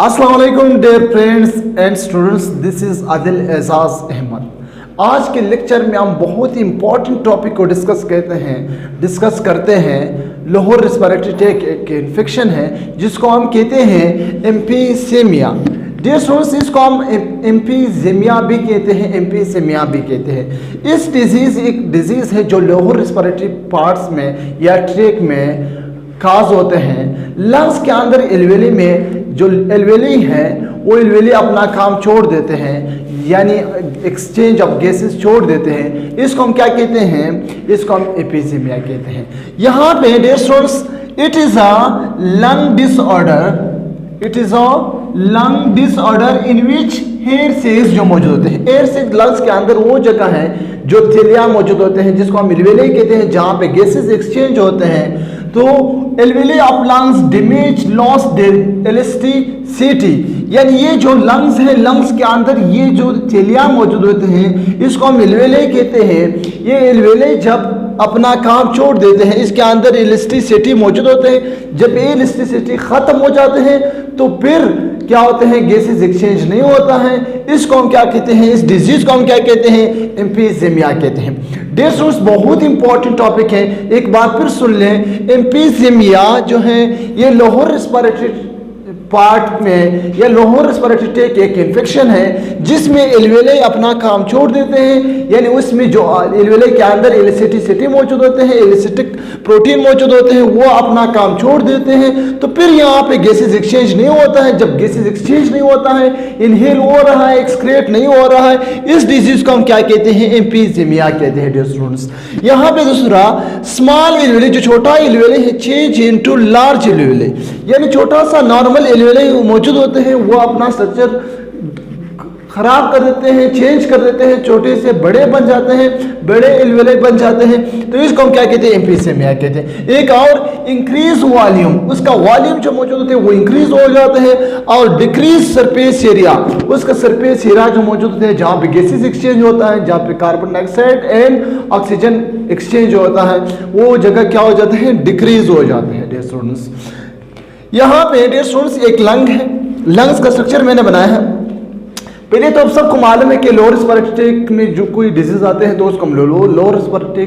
अस्सलाम वालेकुम dear friends and students, this is Adil Ejaz Ahmad. आज के लेक्चर में हम बहुत ही इंपॉर्टेंट टॉपिक को डिस्कस करते हैं। लोअर रेस्पिरेटरी ट्रैक्ट एक इन्फेक्शन है जिसको हम कहते हैं एम्फीसेमिया। डियर स्टूडेंट्स, इसको हम एम्फीसेमिया भी कहते हैं, एम्फीसेमिया भी कहते हैं। इस डिजीज़ एक डिजीज़ है जो लोअर रेस्पिरेटरी पार्ट्स में या ट्रैक में काज होते हैं। लंग्स के अंदर एल्वेली में जो एल्वेली हैं वो एल्वेली अपना काम छोड़ देते हैं, यानी एक्सचेंज ऑफ गैसेस छोड़ देते हैं। इसको हम क्या कहते हैं? इसको हम एम्फीसेमिया कहते हैं। यहाँ पे dear students, it is a lung disorder, it is a lung disorder in which air cells जो मौजूद होते हैं। एयर सेल्स लंग्स के अंदर वो जगह है जो थैलिया मौजूद होते हैं जिसको हम एल्वेली कहते हैं, जहाँ पे गैसेस एक्सचेंज होते हैं। तो alveoli of lungs damage loss their elasticity, यानी ये जो लंग्स है, लंग्स के अंदर ये जो थैलिया मौजूद होते हैं इसको हम एल्वेली कहते हैं। ये एल्वेली जब अपना काम छोड़ देते हैं, इसके अंदर इलास्टिसिटी मौजूद होते हैं। जब ये इलास्टिसिटी खत्म हो जाते हैं तो फिर क्या होते हैं? गैसेस एक्सचेंज नहीं होता है। इसको हम क्या कहते हैं? इस डिजीज को हम क्या कहते हैं? एम्फीसेमिया कहते हैं। डियर स्टूडेंट्स, बहुत इंपॉर्टेंट टॉपिक है, एक बार फिर सुन लें। एम्फीसेमिया जो है ये लोअर रेस्पिरेटरी पार्ट में या लोअर रेस्पिरेटरी ट्रैक्ट एक इन्फेक्शन है जिसमें एल्वेली अपना काम छोड़ देते हैं, यानी उसमें जो एल्वेली के अंदर इलास्टिसिटी मौजूद होते हैं, इलास्टिक प्रोटीन मौजूद होते हैं, वो अपना काम छोड़ देते हैं। तो फिर यहाँ पे गैसेस एक्सचेंज नहीं होता है। जब गैसेस एक्सचेंज नहीं होता है, इनहेल हो रहा है, एक्सक्रेट नहीं हो रहा है, इस डिजीज को हम क्या कहते हैं? एम्फीसेमिया कहते हैं। डियर स्टूडेंट्स, यहाँ पे दूसरा स्मॉल एल्वेली, जो छोटा एल्वेली है, चेंज इनटू लार्ज एल्वेली, यानी छोटा सा नॉर्मल एल्वेली मौजूद होते हैं वो अपना स्ट्रक्चर खराब कर देते हैं, चेंज कर देते हैं, छोटे से बड़े बन जाते हैं, बड़े एल्वेली बन जाते हैं। तो इसको हम क्या कहते हैं? एम्फीसेमिया कहते हैं। एक और इंक्रीज वॉल्यूम, उसका वॉल्यूम जो मौजूद होते हैं वो इंक्रीज हो जाते हैं, और डिक्रीज सरफेस एरिया, उसका सरफेस एरिया जो मौजूद होते हैं जहाँ पे गैसेस एक्सचेंज होता है, जहाँ पे carbon dioxide and oxygen exchange होता है, वो जगह क्या हो जाते हैं? डिक्रीज हो जाते हैं। डियर स्टूडेंट्स, यहाँ पे डियर स्टूडेंट्स एक लंग है। लंग्स का स्ट्रक्चर मैंने बनाया है। पहले तो अब सबको मालूम है कि लोअर रेस्पिरेटरी ट्रैक्ट में जो कोई डिजीज आते हैं तो उसको हम लोअर रेस्पिरेटरी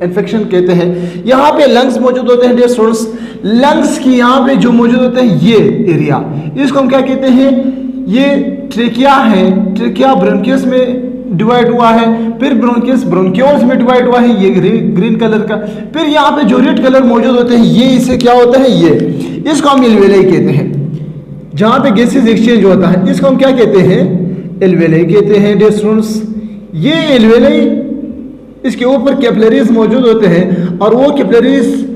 इन्फेक्शन कहते हैं। यहाँ पे लंग्स मौजूद होते हैं। डियर स्टूडेंट्स, लंग्स की यहाँ पे जो मौजूद होते हैं ये एरिया, इसको हम क्या कहते हैं? ये ट्रेकिया है। ट्रेकिया ब्रोंकियस में डिवाइड हुआ है, फिर ब्रोंकियस ब्रोंकियोल्स में डिवाइड हुआ है, ये ग्रीन कलर का। फिर यहाँ पे जो रेड कलर मौजूद होते हैं ये इसे क्या होता है? ये इसको हम एल्वेली कहते हैं, जहाँ पे गैसेस एक्सचेंज होता है। इसको हम क्या कहते हैं? एल्वेली कहते हैं। डियर स्टूडेंट्स, ये एल्वेली, इसके ऊपर कैपिलरीज मौजूद होते हैं और वो कैपिलरीज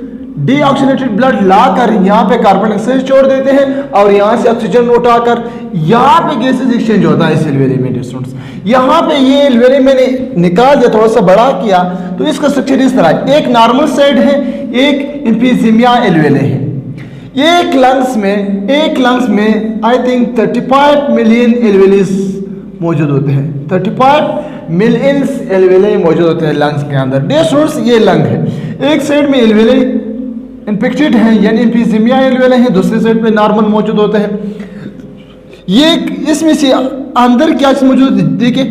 डीऑक्सीनेटेड ब्लड लाकर यहाँ पे कार्बन डाइऑक्साइड छोड़ देते हैं और यहाँ से ऑक्सीजन उठाकर यहाँ पे गैसेस एक्सचेंज होता है इस एल्वेली में। डियर स्टूडेंट्स, यहाँ पे ये एल्वेली मैंने निकाल दिया, थोड़ा सा बड़ा किया, तो इसका स्ट्रक्चर इस तरह, एक नॉर्मल साइड है, एक एम्फीसेमिया एल्वेली है। एक लंग्स में आई थिंक 35 मिलियन एल्वेलीज मौजूद होते हैं। 35 मिलियन एल्वेली मौजूद होते हैं लंग्स के अंदर। डियर स्टूडेंट्स, ये लंग है। एक साइड में एल्वेली इन्फेक्टेड है यानी एम्फीसेमिया एल्वेली है, दूसरे साइड पे नॉर्मल मौजूद होते हैं। ये इसमें से अंदर क्या चीज मौजूद है? देखिए,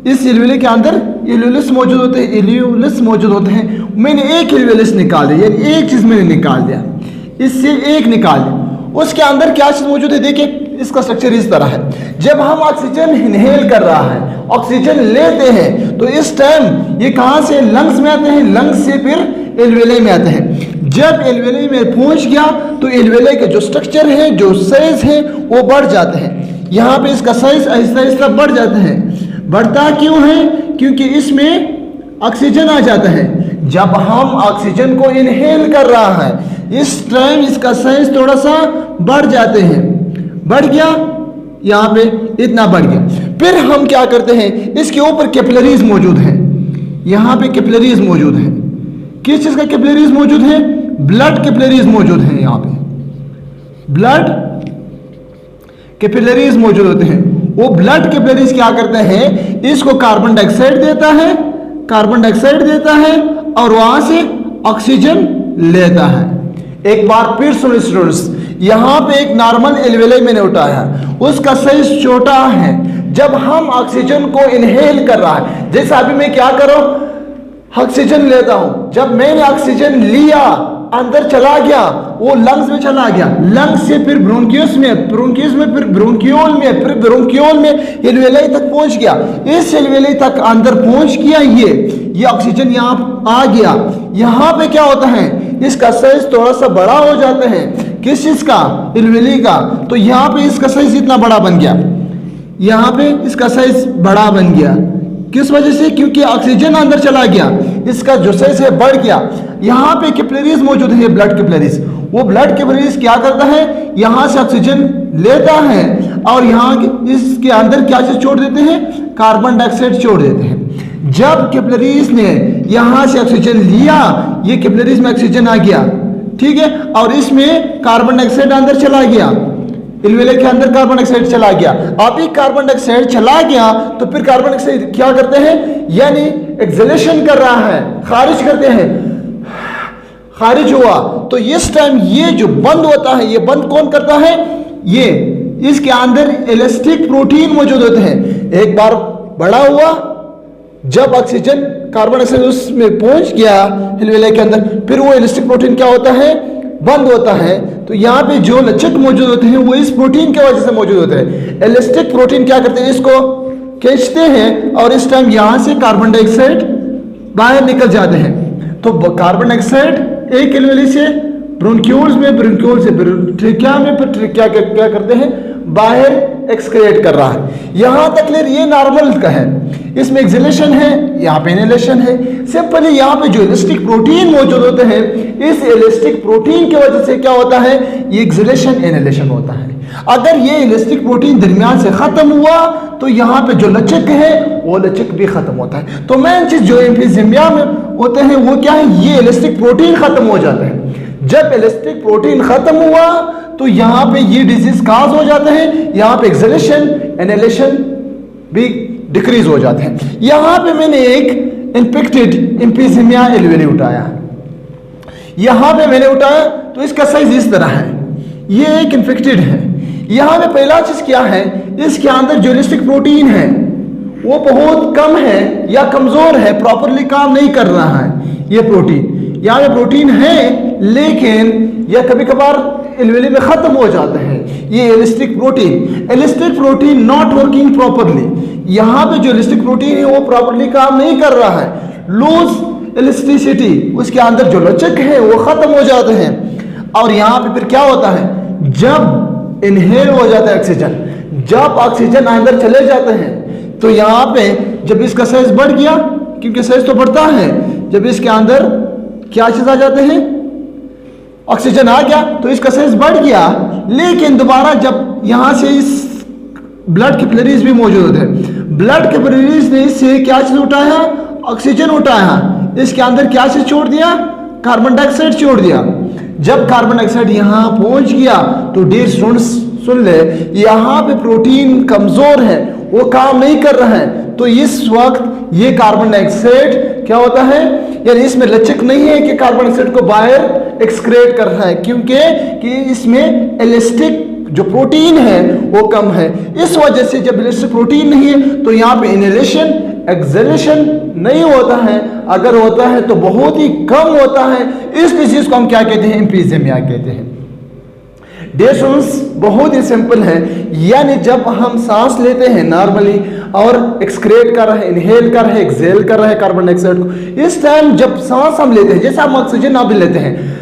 इस एल्वेली के अंदर एल्वेलस मौजूद होते हैं, एल्वेलस मौजूद होते हैं। मैंने एक एल्वेलस निकाल दिया, यानी एक चीज मैंने निकाल दिया, इससे एक निकाल दिया। उसके अंदर क्या चीज मौजूद है? देखिए, इसका स्ट्रक्चर इस तरह है। जब हम ऑक्सीजन इनहेल कर रहा है, ऑक्सीजन लेते हैं, तो इस टाइम ये कहाँ से? लंग्स में आते हैं, लंग्स से फिर एल्वेली में आते हैं। जब एल्वेली में पहुंच गया तो एल्वेली का जो स्ट्रक्चर है, जो साइज है, वो बढ़ जाते हैं। यहाँ पे इसका साइज आहिस्ता आहिस्ता बढ़ जाता है। बढ़ता क्यों है? क्योंकि इसमें ऑक्सीजन आ जाता है। जब हम ऑक्सीजन को इनहेल कर रहा है, इस टाइम इसका साइज थोड़ा सा बढ़ जाते हैं। बढ़ गया, यहाँ पे इतना बढ़ गया। फिर हम क्या करते हैं? इसके ऊपर कैपिलरीज मौजूद हैं। यहाँ पे कैपिलरीज मौजूद हैं। किस चीज का कैपिलरीज मौजूद है? ब्लड कैपिलरीज मौजूद हैं। यहाँ पे ब्लड कैपिलरीज मौजूद होते हैं। वो ब्लड कैपिलरीज क्या करते हैं? इसको कार्बन डाइऑक्साइड देता है और वहां से ऑक्सीजन लेता है। एक बार फिर सुनो स्टूडेंट्स, यहाँ पे एक नॉर्मल एल्वेलाई मैंने उठाया, उसका साइज छोटा है। जब हम ऑक्सीजन को इनहेल कर रहा है, जैसे अभी मैं क्या करूं, ऑक्सीजन लेता हूं, जब मैंने ऑक्सीजन लिया अंदर चला गया, वो लंग्स में चला गया, लंग्स से फिर ब्रोंकियस में, ब्रोंकियस में फिर ब्रोंकियोल में, फिर ब्रोंकियोल में एल्वेलाई तक पहुंच गया। इस एल्वेलाई तक अंदर पहुंच गया, ये ऑक्सीजन यहाँ आ गया। यहाँ पे क्या होता है, इसका साइज थोड़ा सा बड़ा हो जाता है। किस चीज का, एल्वेलाई का। तो यहाँ पे इसका साइज इतना बड़ा बन गया, यहाँ पे इसका साइज बड़ा बन गया। किस वजह से, क्योंकि ऑक्सीजन अंदर चला गया, इसका जो साइज है बढ़ गया। यहाँ पे कैपिलरीज मौजूद है, ब्लड कैपिलरीज। वो ब्लड कैपिलरीज क्या करता है, यहाँ से ऑक्सीजन लेता है और यहाँ इसके अंदर क्या चीज छोड़ देते हैं, कार्बन डाइऑक्साइड छोड़ देते हैं। जब कैपिलरीज ने यहाँ से ऑक्सीजन लिया, ये कैपिलरीज में ऑक्सीजन आ गया, ठीक है, और इसमें कार्बन डाइऑक्साइड अंदर चला गया, एल्वेलाई के अंदर कार्बन डाइऑक्साइड चला गया। अभी कार्बन डाइऑक्साइड चला गया तो फिर कार्बन डाइऑक्साइड क्या करते हैं, यानी एक्सहेलेशन कर रहा है, खारिज करते हैं, खारिज हुआ। तो इस टाइम ये जो बंद होता है, ये बंद कौन करता है, ये इसके अंदर इलास्टिक प्रोटीन मौजूद होते हैं। एक बार बड़ा हुआ, जब ऑक्सीजन कार्बन डाइऑक्साइड उसमें पहुंच गया एल्वेलाई के अंदर, फिर वो इलास्टिक प्रोटीन क्या होता है, बंद होता है। तो यहाँ पे जो लचक मौजूद होते हैं वो इस प्रोटीन की वजह से मौजूद होते हैं। इलास्टिक प्रोटीन क्या करते हैं, इसको खींचते हैं और इस टाइम यहाँ से कार्बन डाइऑक्साइड बाहर निकल जाते हैं। तो कार्बन डाइऑक्साइड एक एल्वेलाई से ब्रोंक्यूल्स में, ब्रोंक्यूल से ट्रिकिया में, फिर ट्रिकिया क्या करते हैं, बाहर एक्सक्रिएट कर रहा है। यहाँ तक क्लियर, ये नॉर्मल का है, इसमें एक्सहेलेशन है, यहाँ पे इनहेलेशन है। सिंपली यहाँ पे जो इलास्टिक प्रोटीन मौजूद होते हैं, इस इलास्टिक प्रोटीन की वजह से क्या होता है, ये एक्सहेलेशन इनहेलेशन होता है। अगर ये इलास्टिक प्रोटीन दरमियान से खत्म हुआ तो यहाँ पे जो लचक है वो लचक भी खत्म होता है। तो मेन चीज जो एम्फीजीमिया में होते हैं वो क्या है, ये इलास्टिक प्रोटीन खत्म हो जाता है। जब इलास्टिक प्रोटीन खत्म हुआ तो यहाँ पे ये डिजीज काज हो जाते हैं, यहाँ पे एक्सहेलेशन इनहेलेशन भी डिक्रीज हो जाते हैं। यहाँ पे मैंने एक इन्फेक्टेड एम्फीजीमिया एल्वेलाई उठाया, यहाँ पे मैंने उठाया तो इसका साइज इस तरह है, ये एक इन्फेक्टेड है। यहाँ पे पहला चीज क्या है, इसके अंदर जो इलास्टिक प्रोटीन है वो बहुत कम है या कमजोर है, प्रॉपरली काम नहीं कर रहा है ये प्रोटीन। यहाँ पे प्रोटीन है लेकिन यह कभी कभार एल्वेलाई में खत्म हो जाता है। ये elastic protein not working properly. यहाँ पे जो इलास्टिक प्रोटीन है वो प्रॉपरली काम नहीं कर रहा है, लूज इलास्टिसिटी, उसके अंदर जो लचक है वो खत्म हो जाते हैं। और यहाँ पे फिर क्या होता है, जब इनहेल हो जाता है ऑक्सीजन, जब ऑक्सीजन अंदर चले जाते हैं तो यहाँ पे जब इसका साइज बढ़ गया, क्योंकि साइज तो बढ़ता है, जब इसके अंदर क्या चीज आ जाते हैं, ऑक्सीजन आ गया तो इसका साइज बढ़ गया। लेकिन दोबारा जब यहाँ से इस ब्लड कैपिलरीज भी मौजूद है, ब्लड कैपिलरीज ने इससे क्या चीज उठाया, ऑक्सीजन उठाया, इसके अंदर क्या चीज छोड़ दिया, कार्बन डाइऑक्साइड छोड़ दिया। जब कार्बन डाइऑक्साइड यहाँ पहुंच गया तो डियर स्टूडेंट्स सुन ले, यहाँ पे प्रोटीन कमजोर है, वो काम नहीं कर रहा है। तो इस वक्त ये कार्बन डाइऑक्साइड क्या होता है, यानी इसमें लचक नहीं है कि कार्बन डाइऑक्साइड को बाहर एक्सक्रेट कर रहा है, क्योंकि इसमें इलास्टिक जो प्रोटीन है वो कम है। इस वजह से जब इलास्टिक प्रोटीन नहीं है तो यहाँ पे इनहेलेशन एक्सहेलेशन नहीं होता है, अगर होता है तो बहुत ही कम होता है। इस डिजीज को हम क्या कहते हैं, एम्फीजीमिया कहते हैं। डियर स्टूडेंट्स बहुत ही सिंपल है, यानी जब हम सांस लेते हैं नॉर्मली और एक्सक्रेट कर रहे हैं, इनहेल कर रहे हैं, एक्सहेल कर रहे हैं कार्बन डाइऑक्साइड को, इस टाइम जब सांस हम लेते हैं, जैसे हम ऑक्सीजन आप भी लेते हैं,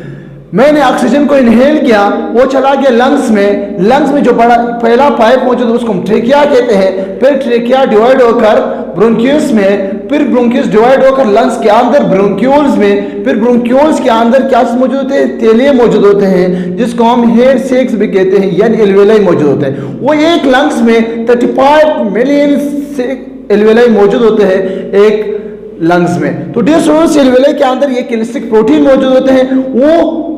मैंने ऑक्सीजन को इनहेल किया, वो चला गया लंग्स में, लंग्स में जो बड़ा पहला पाइप मौजूद है उसको हम ट्रेकिया कहते हैं, फिर ट्रेकिया डिवाइड होकर ब्रोंकियस में, फिर ब्रोंकियस डिवाइड होकर लंग्स के अंदर ब्रोंक्यूल्स में, फिर ब्रोंक्यूल्स के अंदर क्या मौजूद होते हैं, तेलिए मौजूद होते हैं, जिसको हम हेयर सेक्स भी कहते हैं, यानी एल्वेलाई मौजूद होते हैं। वो एक लंग्स में 35 मिलियन एल्वेलाई मौजूद होते हैं एक लंग्स में। तो डियर स्टूडेंट्स एल्वेलाई के अंदर ये इलास्टिक प्रोटीन मौजूद होते हैं, वो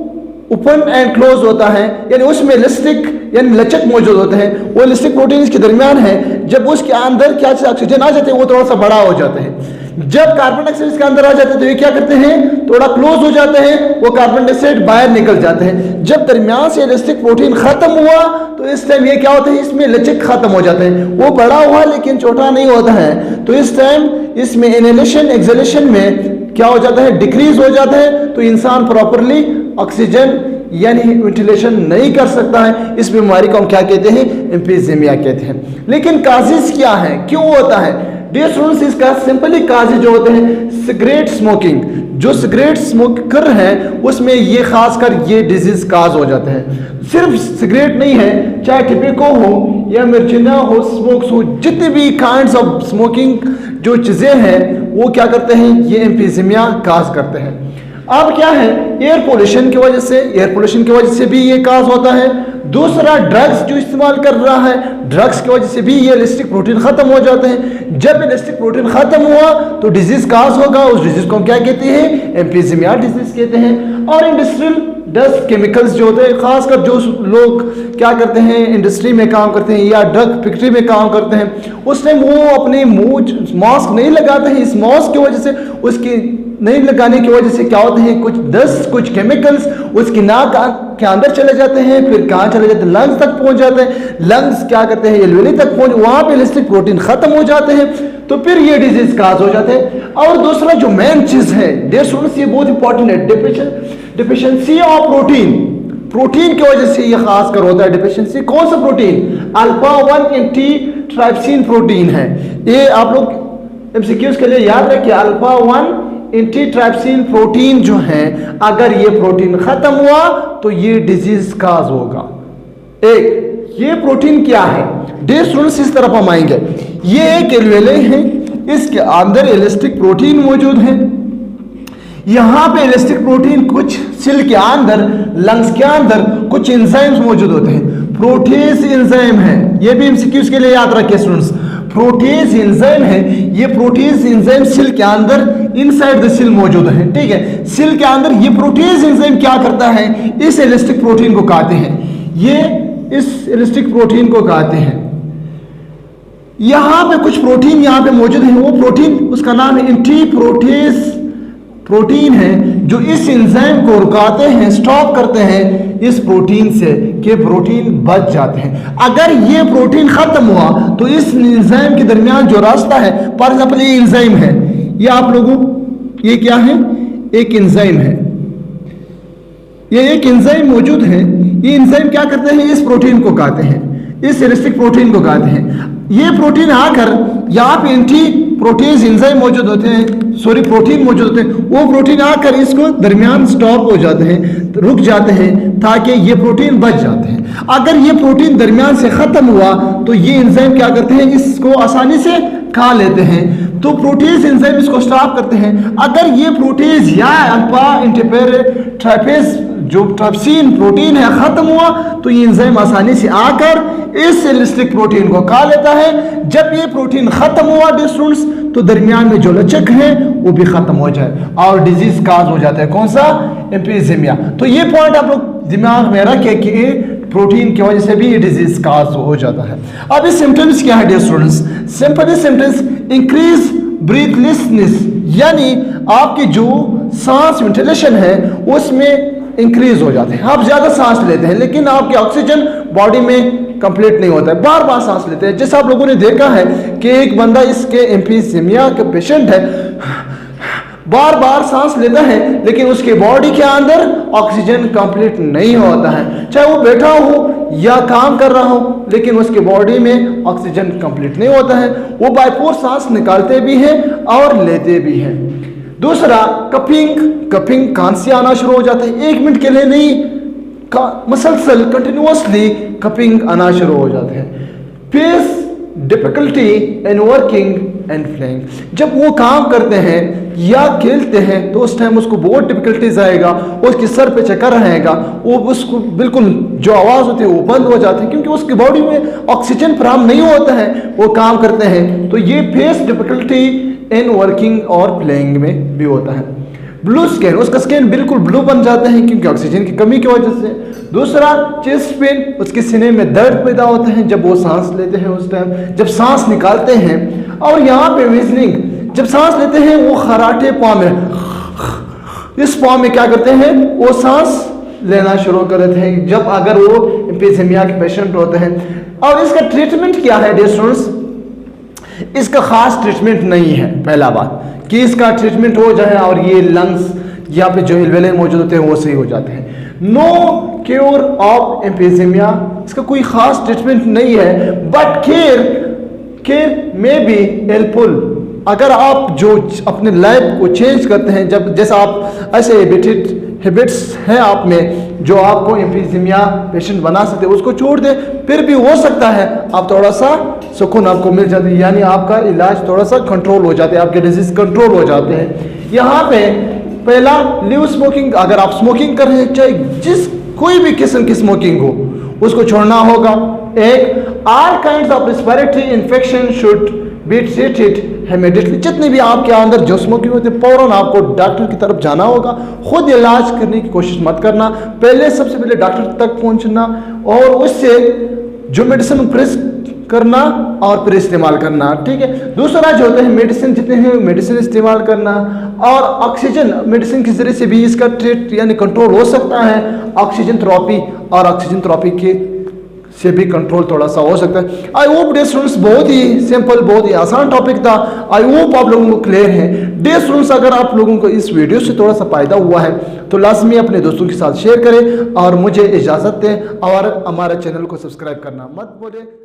ओपन एंड क्लोज होता है, यानी उसमें इलास्टिक यानी लचक मौजूद होते हैं, वो इलास्टिक प्रोटीन के दरमियान है। जब उसके अंदर क्या ऑक्सीजन आ जाते हैं वो थोड़ा सा बड़ा हो जाता है। जब कार्बन डाइऑक्साइड इसके अंदर आ जाते हैं तो ये क्या करते हैं, थोड़ा क्लोज हो जाते हैं, वो कार्बन डाइऑक्साइड बाहर निकल जाते हैं। जब दरमियान से इलास्टिक प्रोटीन खत्म हुआ तो इस टाइम ये क्या होता है, इसमें लचक खत्म हो जाते हैं, वो बड़ा हुआ लेकिन छोटा नहीं होता है। तो इस टाइम इसमें इनहेलेशन एक्सहेलेशन में क्या हो जाता है, डिक्रीज हो जाता है। तो इंसान प्रॉपरली ऑक्सीजन यानी वेंटिलेशन नहीं कर सकता है। इस बीमारी को हम क्या कहते हैं, एम्फीजीमिया कहते हैं। लेकिन काजेस क्या है, क्यों होता है? डियर स्टूडेंट्स, इसका सिंपली काजेस जो होते हैं, सिगरेट स्मोकिंग, जो सिगरेट स्मोकर हैं उसमें ये खासकर ये डिजीज काज हो जाते हैं। सिर्फ सिगरेट नहीं है, चाहे टिबेको हो या मिर्चिना हो, स्मोक्स हो, जितने भी काइंड्स ऑफ स्मोकिंग जो चीज़ें हैं वो क्या करते हैं, ये एम्फीजीमिया काज करते हैं। अब क्या है, एयर पोल्यूशन की वजह से भी ये काज होता है। दूसरा, ड्रग्स जो इस्तेमाल कर रहा है, ड्रग्स की वजह से भी ये इलास्टिक प्रोटीन खत्म हो जाते हैं। जब इलास्टिक प्रोटीन खत्म हुआ तो डिजीज काज होगा, उस डिजीज को हम क्या कहते हैं, एम्फीजीमिया डिजीज कहते हैं। और इंडस्ट्रियल डस्ट केमिकल्स जो होते हैं, खासकर जो लोग क्या करते हैं, इंडस्ट्री में काम करते हैं या ड्रग फैक्ट्री में काम करते हैं, उस टाइम वो अपने मुंह मास्क नहीं लगाते हैं। इस मास्क की वजह से, उसकी नहीं लगाने की वजह से क्या होते हैं, कुछ डस्ट, कुछ केमिकल्स उसकी नाक के अंदर चले जाते हैं, फिर कहाँ चले जाते हैं, लंग्स तक पहुंच जाते हैं। लंग्स क्या करते हैं, एल्वेली तक पहुंच, वहां पे इलास्टिक प्रोटीन खत्म हो जाते हैं, तो फिर ये डिजीज काज हो जाते हैं। और दूसरा जो मेन चीज है डियर स्टूडेंट्स, ये बहुत इंपॉर्टेंट है, डिफिशियंसी ऑफ प्रोटीन की वजह से ये खास कर होता है डिफिशियंसी। कौन सा protein? Alpha 1 anti trypsin protein है। ये आप लोग एमसीक्यूज के लिए याद रखिए, अल्फा 1 एंटी ट्राइप्सिन प्रोटीन जो है, अगर ये प्रोटीन खत्म हुआ तो ये डिजीज काज होगा। एक ये प्रोटीन क्या है डियर स्टूडेंट्स, इस तरफ हम आएंगे। ये एक एल्वेले है, इसके अंदर इलास्टिक प्रोटीन मौजूद है। यहां पे इलास्टिक प्रोटीन कुछ सेल के अंदर, लंग्स के अंदर कुछ एंजाइम्स मौजूद होते हैं, प्रोटेज एंजाइम है। ये भी एमसीक्यूज के लिए याद रखिए स्टूडेंट्स, प्रोटेज एंजाइम है। ये प्रोटेज एंजाइम सेल के अंदर इनसाइड द सेल मौजूद है, ठीक है। सेल के अंदर ये प्रोटेज एंजाइम क्या करता है, इस इलास्टिक प्रोटीन को कहते हैं, ये इस इलास्टिक प्रोटीन को कहते हैं। यहां पे कुछ प्रोटीन यहां पे मौजूद है, वो प्रोटीन उसका नाम है एंटी प्रोटेज प्रोटीन है, जो इस एंजाइम को रुकाते हैं, स्टॉप करते हैं इस प्रोटीन से कि प्रोटीन बच जाते हैं। अगर ये प्रोटीन खत्म हुआ तो इस एंजाइम के दरमियान जो रास्ता है, फॉर एग्जाम्पल ये एंजाइम है, ये आप लोगों, ये क्या है, एक एंजाइम है, ये एक एंजाइम मौजूद है। ये एंजाइम क्या करते हैं, इस प्रोटीन को कहते हैं, इस इलास्टिक प्रोटीन को कहते हैं। ये प्रोटीन आकर यहाँ पे एंटी प्रोटेज एंजाइम मौजूद होते हैं, सॉरी प्रोटीन मौजूद होते हैं, वो प्रोटीन आकर इसको दरमियान स्टॉप हो जाते हैं, रुक जाते हैं, ताकि ये प्रोटीन बच जाते हैं। अगर ये प्रोटीन दरमियान से खत्म हुआ तो ये एंजाइम क्या करते हैं, इसको आसानी से खा लेते हैं, तो प्रोटेज एंजाइम इसको स्टॉप करते हैं। अगर ये प्रोटेज या अल्फा इंटरपेरेट्राइपेज जो ट्राइप्सिन प्रोटीन है खत्म हुआ तो ये एंजाइम आसानी से आकर इस इलास्टिक प्रोटीन को खा लेता है। जब ये प्रोटीन खत्म हुआ डियर स्टूडेंट्स, तो दरमियान में जो लचक है वो भी खत्म हो जाए और डिजीज काज हो जाता है, कौन सा, एम्फीजीमिया। तो ये पॉइंट आप लोग दिमाग में रखें कि प्रोटीन की वजह से भी ये डिजीज काज हो जाता है। अब इस सिम्टम्स क्या है dear students, simple symptoms, increase breathlessness, यानी आपकी जो सांस वेंटिलेशन है उसमें इंक्रीज हो जाते हैं, आप ज्यादा सांस लेते हैं लेकिन आपकी ऑक्सीजन बॉडी में कंप्लीट नहीं होता है, बार बार सांस लेते हैं। जैसा आप लोगों ने देखा है कि एक बंदा इसके एम्फीजीमिया का पेशेंट है, बार बार सांस लेता है लेकिन उसके बॉडी के अंदर ऑक्सीजन कंप्लीट नहीं होता है, चाहे वो बैठा हो या काम कर रहा हो, लेकिन उसके बॉडी में ऑक्सीजन कंप्लीट नहीं होता है। वो बायपोर्स सांस निकालते भी हैं और लेते भी हैं। दूसरा, कपिंग खांसी आना शुरू हो जाता है, 1 मिनट के लिए नहीं, मसलसल कंटिन्यूअसली कपिंग आना शुरू हो जाते हैं। Face difficulty in working and playing, जब वो काम करते हैं या खेलते हैं तो उस टाइम उसको बहुत डिफिकल्टीज आएगा, उसके सर पे चक्कर रहेगा, वो उसको बिल्कुल जो आवाज़ होती है वो बंद हो जाती है क्योंकि उसकी बॉडी में ऑक्सीजन फराहम नहीं होता है, वो काम करते हैं। तो ये फेस डिफिकल्टी इन वर्किंग और प्लेइंग में भी होता है। ब्लू स्किन, उसका स्किन बिल्कुल ब्लू बन जाते हैं क्योंकि ऑक्सीजन की कमी की वजह से। दूसरा, चेस्ट पेन, उसके सीने में दर्द पैदा होता है जब वो सांस लेते हैं उस टाइम, जब सांस निकालते हैं। और यहाँ पे विजनिंग, जब सांस लेते हैं वो खराटे पाँव में, इस पाँव में क्या करते हैं, वो सांस लेना शुरू कर देते हैं जब अगर वो एम्फीसिमिया के पेशेंट होते हैं। और इसका ट्रीटमेंट क्या है डियर स्टूडेंट्स, इसका खास ट्रीटमेंट नहीं है। पहला बात कि इसका ट्रीटमेंट हो जाए और ये लंग्स यहाँ पे जो एल्वेले मौजूद होते हैं वो सही हो जाते हैं। नो क्योर ऑफ एम्फीसिमिया, इसका कोई खास ट्रीटमेंट नहीं है, बट केयर में बी हेल्पफुल। अगर आप जो अपने लाइफ को चेंज करते हैं, जब जैसा आप ऐसे हैबिट्स हैं आप में जो आपको एम्फीसिमिया पेशेंट बना सकते हैं, उसको छोड़ दे, फिर भी हो सकता है आप थोड़ा सा सुकून आपको मिल जाता है, यानी आपका इलाज थोड़ा सा कंट्रोल हो जाते हैं, आपके डिजीज कंट्रोल हो जाते हैं। यहाँ पे पहला लीव स्मोकिंग, अगर आप स्मोकिंग कर रहे हैं, चाहे जिस कोई भी किस्म की स्मोकिंग हो, उसको छोड़ना होगा। एक, all kinds of respiratory infection should be treated immediately. जितने भी आपके अंदर जो स्मोकिंग होती है, फौरन आपको डॉक्टर की तरफ जाना होगा। खुद इलाज करने की कोशिश मत करना, पहले सबसे पहले डॉक्टर तक पहुंचना और उससे जो मेडिसिन प्रिस्क्राइब करना और फिर इस्तेमाल करना, ठीक है। दूसरा जो होता है मेडिसिन, जितने हैं मेडिसिन इस्तेमाल करना, और ऑक्सीजन मेडिसिन के जरिए से भी इसका ट्रीट यानी कंट्रोल हो सकता है। ऑक्सीजन थेरेपी और ऑक्सीजन थेरेपी के से भी कंट्रोल थोड़ा सा हो सकता है। आई होप डियर स्टूडेंट्स, बहुत ही सिंपल, बहुत ही आसान टॉपिक था। आई होप आप लोगों को क्लियर है। डियर स्टूडेंट्स, अगर आप लोगों को इस वीडियो से थोड़ा सा फायदा हुआ है तो लाजमी अपने दोस्तों के साथ शेयर करें और मुझे इजाज़त दें और हमारे चैनल को सब्सक्राइब करना मत भूलें।